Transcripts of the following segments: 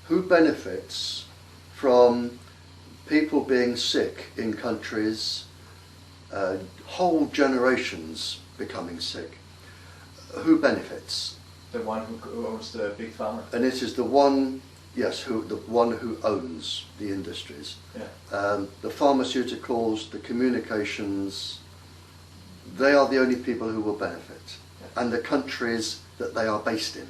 who benefits from people being sick in countries, whole generations becoming sick? Who benefits? The one who owns the big pharma. And it is the one, yes, the one who owns the industries. Yeah. The pharmaceuticals, the communications, they are the only people who will benefit. Yeah. And the countries that they are based in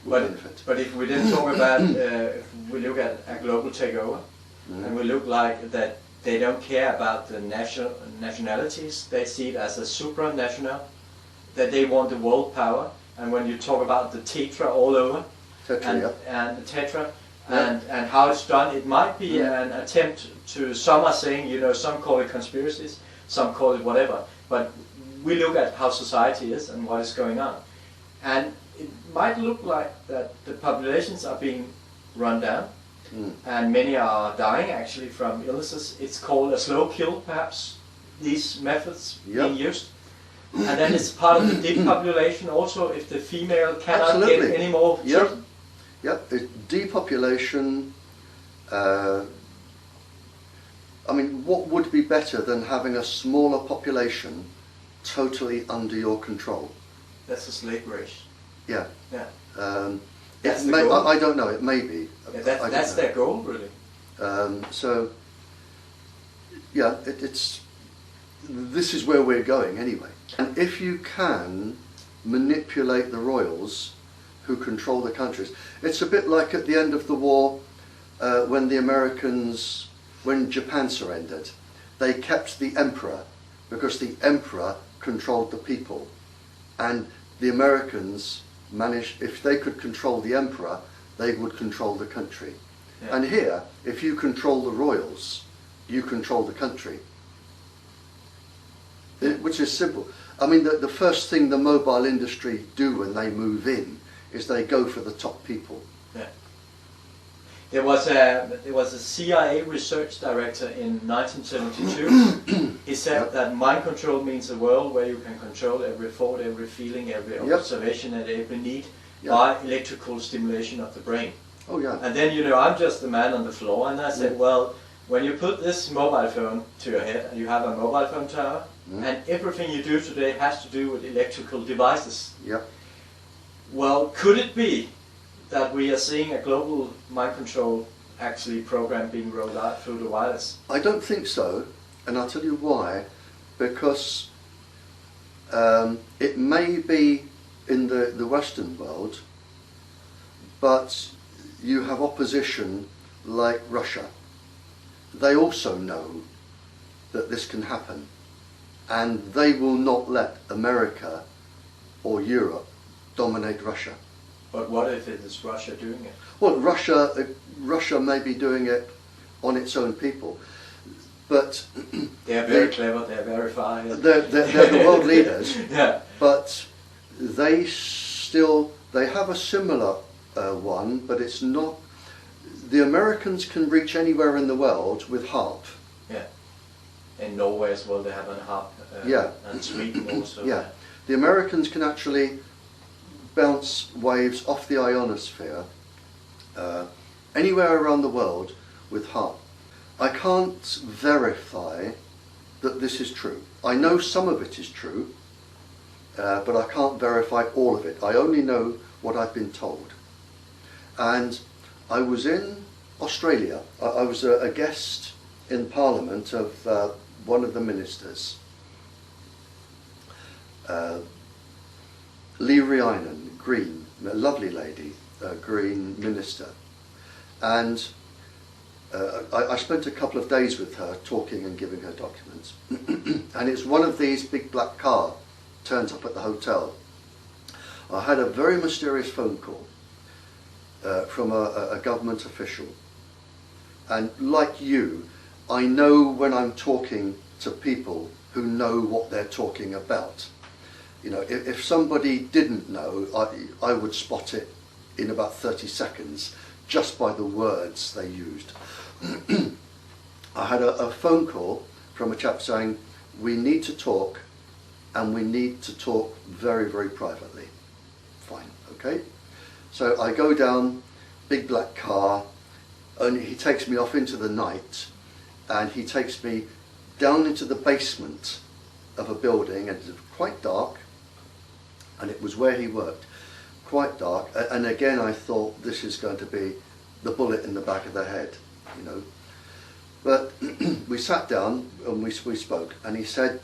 will benefit. But if we then talk about, if we look at a global takeover, and we look like that they don't care about the nationalities, they see it as a supranational, that they want the world power. And when you talk about the tetra all over, and the tetra, and how it's done, it might be an attempt to, some are saying, you know, some call it conspiracies, some call it whatever, but we look at how society is and what is going on. And it might look like that the populations are being run down, and many are dying actually from illnesses. It's called a slow kill, perhaps, these methods being used. And then it's part of the depopulation also, if the female cannot get any more children. Yep, depopulation. I mean, what would be better than having a smaller population totally under your control? That's a slave race. Yeah. Yeah. It may, I don't know, it may be. Yeah, that's their goal, really. So, yeah, this is where we're going anyway. And if you can manipulate the royals who control the countries, it's a bit like at the end of the war when the Americans, when Japan surrendered, they kept the emperor because the emperor controlled the people, and the Americans managed, if they could control the emperor, they would control the country. Yeah. And here, if you control the royals, you control the country. Which is simple. I mean, the first thing the mobile industry do when they move in is they go for the top people. Yeah. There was a CIA research director in 1972. He said that mind control means a world where you can control every thought, every feeling, every observation and every need by electrical stimulation of the brain. Oh yeah. And then, you know, I'm just the man on the floor, and I said, well, when you put this mobile phone to your head and you have a mobile phone tower, and everything you do today has to do with electrical devices. Yep. Well, could it be that we are seeing a global mind control actually program being rolled out through the wireless? I don't think so, and I'll tell you why. Because it may be in the Western world, but you have opposition like Russia. They also know that this can happen, and they will not let America or Europe dominate Russia. But what if it is Russia doing it? Well, Russia may be doing it on its own people, but they are very clever. They are very fine. They're the world leaders. Yeah. But they have a similar one, but it's not. The Americans can reach anywhere in the world with HARP. Yeah. In Norway as well, they have a HARP. And Sweden also. Yeah. The Americans can actually bounce waves off the ionosphere anywhere around the world with HARP. I can't verify that this is true. I know some of it is true, but I can't verify all of it. I only know what I've been told. And I was in Australia. I was a guest in Parliament of one of the ministers, Lee Rhiannon, Green, a lovely lady, Green minister. And I spent a couple of days with her talking and giving her documents. And it's one of these big black car turns up at the hotel. I had a very mysterious phone call from a government official. And like you, I know when I'm talking to people who know what they're talking about. You know, if somebody didn't know, I would spot it in about 30 seconds just by the words they used. I had a phone call from a chap saying, we need to talk, and we need to talk very, very privately. Fine, okay. So I go down big black car, and he takes me off into the night, and he takes me down into the basement of a building, and it's quite dark, and it was where he worked, quite dark, and again I thought this is going to be the bullet in the back of the head, you know. But we sat down and we spoke, and he said,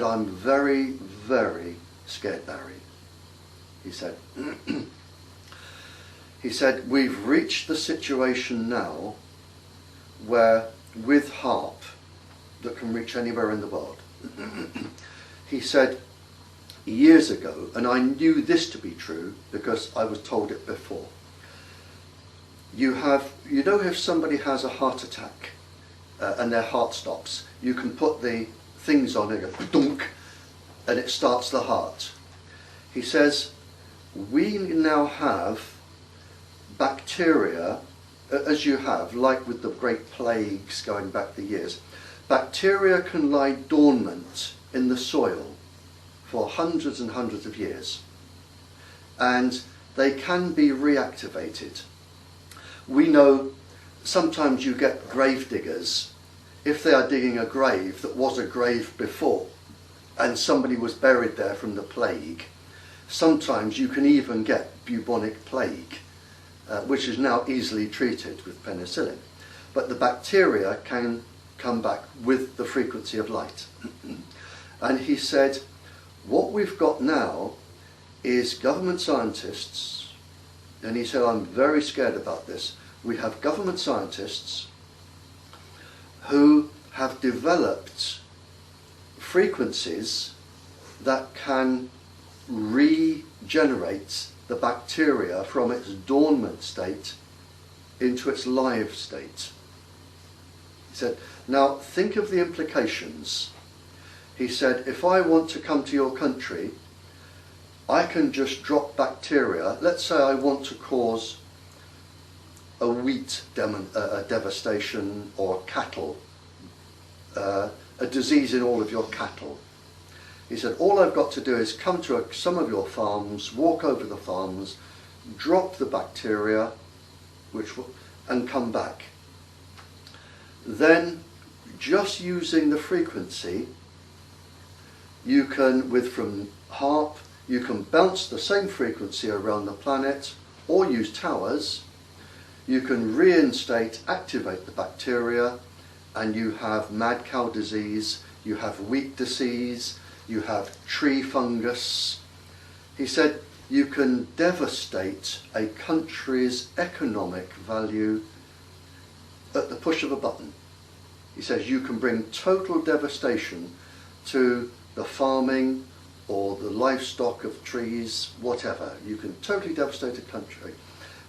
I'm very, very scared, Barry. He said, we've reached the situation now where with HARP that can reach anywhere in the world. He said, years ago, and I knew this to be true because I was told it before, you know if somebody has a heart attack and their heart stops, you can put the things on it, go dunk, and it starts the heart. He says, we now have bacteria, as you have, like with the great plagues going back the years. Bacteria can lie dormant in the soil for hundreds and hundreds of years, and they can be reactivated. We know sometimes you get grave diggers, if they are digging a grave that was a grave before and somebody was buried there from the plague. Sometimes you can even get bubonic plague, which is now easily treated with penicillin. But the bacteria can come back with the frequency of light. And he said, what we've got now is government scientists, and he said, I'm very scared about this. We have government scientists who have developed frequencies that can regenerate the bacteria from its dormant state into its live state. He said, now think of the implications. He said, if I want to come to your country, I can just drop bacteria. Let's say I want to cause a wheat devastation, or cattle, a disease in all of your cattle. He said, all I've got to do is come to some of your farms, walk over the farms, drop the bacteria, and come back. Then, just using the frequency, you can, from HARP, you can bounce the same frequency around the planet, or use towers. You can reinstate, activate the bacteria, and you have mad cow disease, you have wheat disease, you have tree fungus. He said you can devastate a country's economic value at the push of a button. He says you can bring total devastation to the farming or the livestock of trees, whatever. You can totally devastate a country.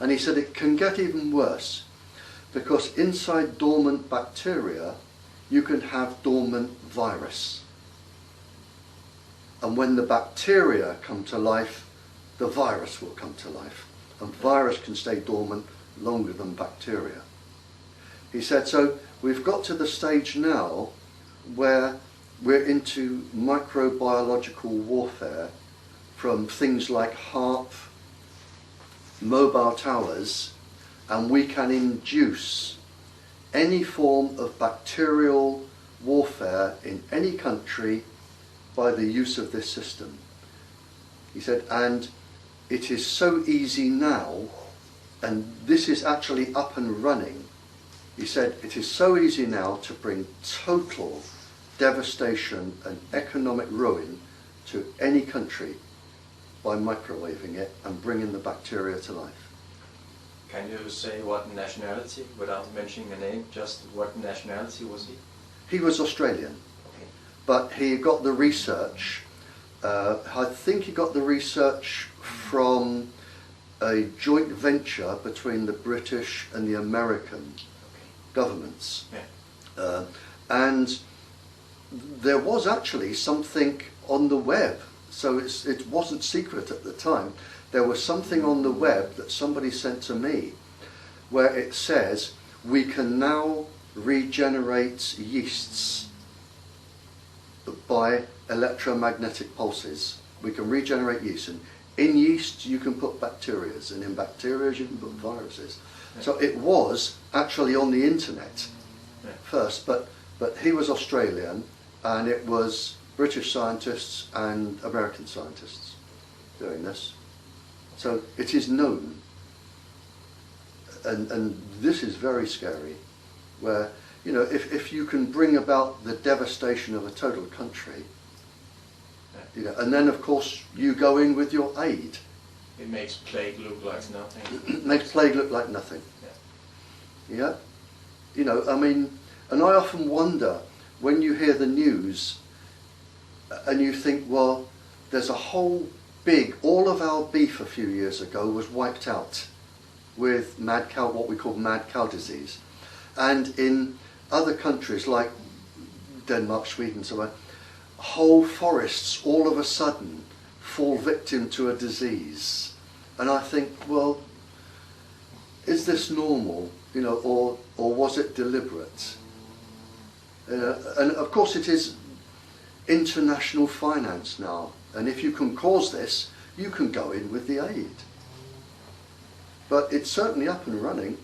And he said it can get even worse, because inside dormant bacteria you can have dormant virus. And when the bacteria come to life, the virus will come to life. And virus can stay dormant longer than bacteria. He said, so we've got to the stage now where we're into microbiological warfare from things like HARP, mobile towers, and we can induce any form of bacterial warfare in any country by the use of this system. He said, and it is so easy now, and this is actually up and running. He said, it is so easy now to bring total devastation and economic ruin to any country by microwaving it and bringing the bacteria to life. Can you say what nationality, without mentioning a name, just what nationality was he? He was Australian, okay. But he got the research, I think he got the research from a joint venture between the British and the American governments. Yeah. And there was actually something on the web, so it wasn't secret at the time. There was something on the web that somebody sent to me where it says we can now regenerate yeasts by electromagnetic pulses. We can regenerate yeast, and in yeast you can put bacteria, and in bacteria you can put viruses. So it was actually on the internet first, but he was Australian, and it was British scientists and American scientists doing this. So it is known, and this is very scary, where, you know, if you can bring about the devastation of a total country, you know, and then of course you go in with your aid. It makes plague look like nothing. It makes plague look like nothing. Yeah? You know, I mean, and I often wonder when you hear the news and you think, well, there's a whole all of our beef a few years ago was wiped out with mad cow, what we call mad cow disease. And in other countries like Denmark, Sweden, so on, whole forests all of a sudden fall victim to a disease. And I think, well, is this normal, you know, or was it deliberate? And of course it is international finance now, and if you can cause this, you can go in with the aid. But it's certainly up and running.